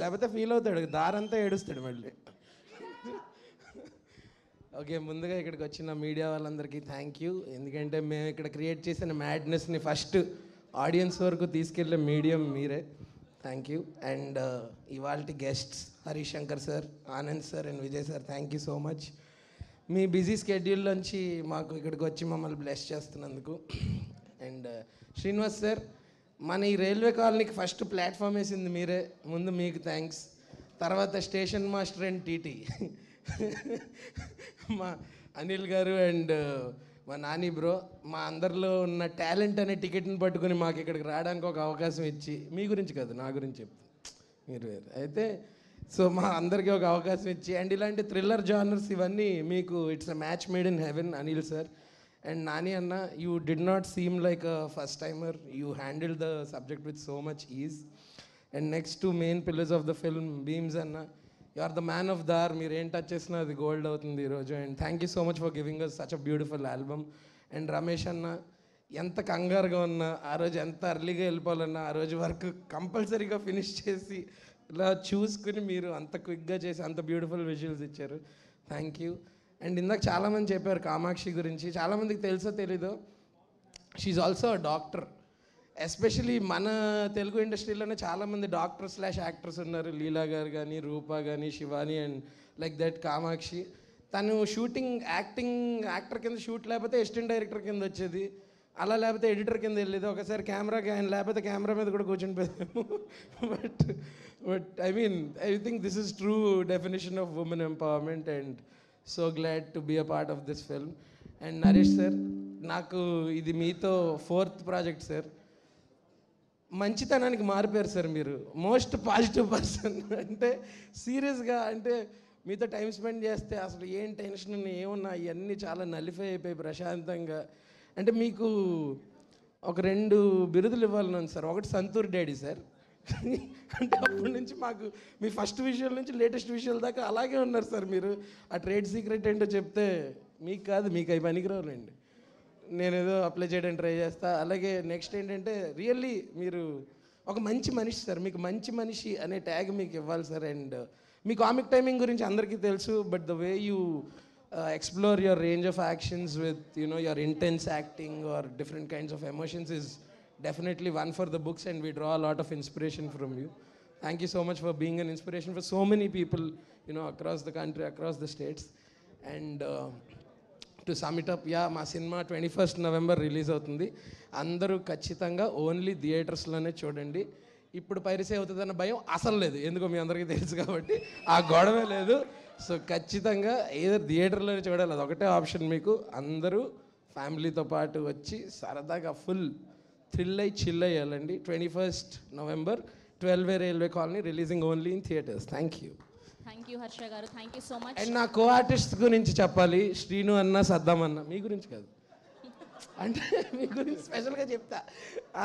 లేకపోతే ఫీల్ అవుతాడు, దారంతా ఏడుస్తాడు మళ్ళీ. ఓకే, ముందుగా ఇక్కడికి వచ్చిన మీడియా వాళ్ళందరికీ థ్యాంక్ యూ. ఎందుకంటే మేము ఇక్కడ క్రియేట్ చేసిన మ్యాడ్నెస్ని ఫస్ట్ ఆడియన్స్ వరకు తీసుకెళ్ళే మీడియం మీరే. Thank you. అండ్ ఇవాళ guests Harish Shankar sir, Anand sir and Vijay sir, thank you so much. Me busy schedule నుంచి మాకు ఇక్కడికి వచ్చి మమ్మల్ని బ్లెస్ చేస్తున్నందుకు. అండ్ శ్రీనివాస్ సార్, మన ఈ రైల్వే కాలనీకి ఫస్ట్ ప్లాట్ఫామ్ వేసింది మీరే. ముందు మీకు థ్యాంక్స్. తర్వాత స్టేషన్ మాస్టర్ అండ్ టీటీ మా అనిల్ గారు అండ్ మా నాని బ్రో, మా అందరిలో ఉన్న టాలెంట్ అనే టికెట్ని పట్టుకుని మాకు ఇక్కడికి రావడానికి ఒక అవకాశం ఇచ్చి, మీ గురించి కాదు నా గురించి చెప్తాను, మీరు వేరు అయితే, సో మా అందరికీ ఒక అవకాశం ఇచ్చి, అండ్ ఇలాంటి థ్రిల్లర్ జానర్స్ ఇవన్నీ మీకు it's a match made in heaven. Anil sir and Nani అన్న, you did not seem like a first timer, you handle the subject with so much ease. And next to main pillars of the film Bheems అన్న, you are the man of that. మీరు ఏం touch చేసినా అది gold అవుతుంది ఈరోజు. And thank you so much for giving us such a beautiful album. And Ramesh అన్న, ఎంత కంగారుగా ఉన్నా, ఆ రోజు ఎంత అర్లీగా వెళ్ళిపోవాలన్నా, ఆ రోజు వర్క్ కంపల్సరీగా ఫినిష్ చేసి ఇలా చూసుకుని మీరు అంత క్విక్గా చేసి అంత బ్యూటిఫుల్ విజువల్స్ ఇచ్చారు. Thank you. అండ్ ఇందాక చాలామంది చెప్పారు కామాక్షి గురించి, చాలామందికి తెలుసో తెలీదో, she also a doctor. Especially మన తెలుగు ఇండస్ట్రీలోనే చాలామంది డాక్టర్/యాక్టర్స్ ఉన్నారు. లీలా గారు కానీ, రూపా కానీ, Shivani and like that Kamakshi. తను షూటింగ్ యాక్టర్ కింద షూట్ లేకపోతే అసిస్టెంట్ డైరెక్టర్ కింద వచ్చేది, అలా లేకపోతే ఎడిటర్ కింద వెళ్ళేది, ఒకసారి కెమెరాకి ఆయన లేకపోతే కెమెరా మీద కూడా కూర్చొని పోయాము. But I mean I think this is true definition of women empowerment and so glad to be a part of this film. And Naresh sir, నాకు ఇది మీతో 4th ప్రాజెక్ట్ సార్. మంచితనానికి మారిపోయారు సార్ మీరు. Most positive person. అంటే సీరియస్గా, అంటే మీతో టైం స్పెండ్ చేస్తే అసలు ఏం టెన్షన్ ఏమున్నా ఇవన్నీ చాలా నలిఫై అయిపోయి ప్రశాంతంగా. అంటే మీకు ఒక 2 బిరుదులు ఇవ్వాలని ఉంది సార్. ఒకటి సంతూర్ డాడీ సార్. అంటే అప్పటి నుంచి మాకు మీ ఫస్ట్ విషయాల నుంచి లేటెస్ట్ విషయాల దాకా అలాగే ఉన్నారు సార్ మీరు. ఆ ట్రేడ్ సీక్రెట్ ఏంటో చెప్తే మీకు కాదు, మీకు అవి పనికిరావులండి, నేనేదో అప్లై చేయడానికి ట్రై చేస్తా. అలాగే నెక్స్ట్ ఏంటంటే, రియల్లీ మీరు ఒక మంచి మనిషి సార్. మీకు మంచి మనిషి అనే ట్యాగ్ మీకు ఇవ్వాలి sir. And me comic timing గురించి అందరికీ తెలుసు, but the way you explore your range of actions with your intense acting are different kinds of emotions is definitely one for the books, and we draw a lot of inspiration from you. Thank you so much for being an inspiration for so many people, across the country, across the states. And to sum it up, yeah, మా cinema 21st November release అవుతుంది. అందరూ ఖచ్చితంగా only థియేటర్స్లోనే చూడండి. ఇప్పుడు piracy అవుతుందన్న భయం అసలు లేదు, ఎందుకో మీ అందరికీ తెలుసు కాబట్టి ఆ గొడవే లేదు. సో ఖచ్చితంగా ఏదో థియేటర్లోనే చూడాలి, అదొకటే ఆప్షన్ మీకు. అందరూ ఫ్యామిలీతో పాటు వచ్చి సరదాగా ఫుల్ థ్రిల్ అయ్యి చిల్ అయ్యాలండి. 21st November 12 railway colony, releasing only in theatres. Thank you. Thank you Harsha గారు, thank you so much. And నా కో ఆర్టిస్ట్ గురించి చెప్పాలి. శ్రీను అన్న, సద్దాం అన్న, మీ గురించి కాదు, అంటే మీ గురించి స్పెషల్గా చెప్తా.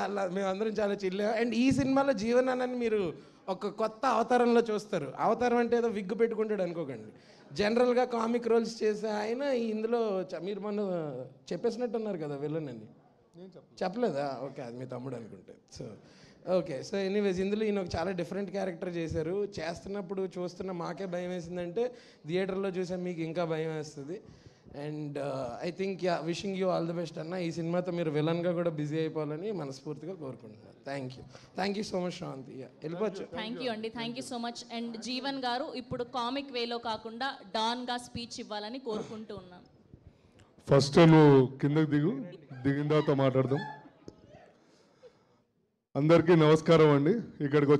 అలా మేమందరం చాలా చిల్. అండ్ ఈ సినిమాలో జీవన్ అన్నని మీరు ఒక కొత్త అవతారంలో చూస్తారు. అవతారం అంటే ఏదో విగ్గు పెట్టుకుంటాడు అనుకోకండి. జనరల్గా కామిక్ రోల్స్ చేసే ఆయన ఇందులో మీరు మొన్న చెప్పేసినట్టున్నారు కదా విలన్ అని. చెప్పలేదా? ఓకే, అది మీ తమ్ముడు అనుకుంటే. సో ఓకే, సో ఎనీవేస్ ఇందులో ఈయన ఒక చాలా డిఫరెంట్ క్యారెక్టర్ చేశారు. చేస్తున్నప్పుడు చూస్తున్న మాకే భయం వేసిందంటే థియేటర్లో చూసే మీకు ఇంకా భయం వేస్తుంది. And I think wishing you all the best అన్న. ఈ సినిమాతో మీరు విలన్గా కూడా బిజీ అయిపోవాలని మనస్ఫూర్తిగా కోరుకుంటున్నాను. Thank you so much Sravanthi. వెళ్ళిపోవచ్చు. థ్యాంక్ యూ అండి, thank you so much. And Jeevan గారు ఇప్పుడు కామిక్ వేలో కాకుండా డాన్గా స్పీచ్ ఇవ్వాలని కోరుకుంటూ ఉన్నాను. ఫస్ట్ నువ్వు కిందకి దిగిన తర్వాత మాట్లాడదాం. అందరికీ నమస్కారం అండి. ఇక్కడికి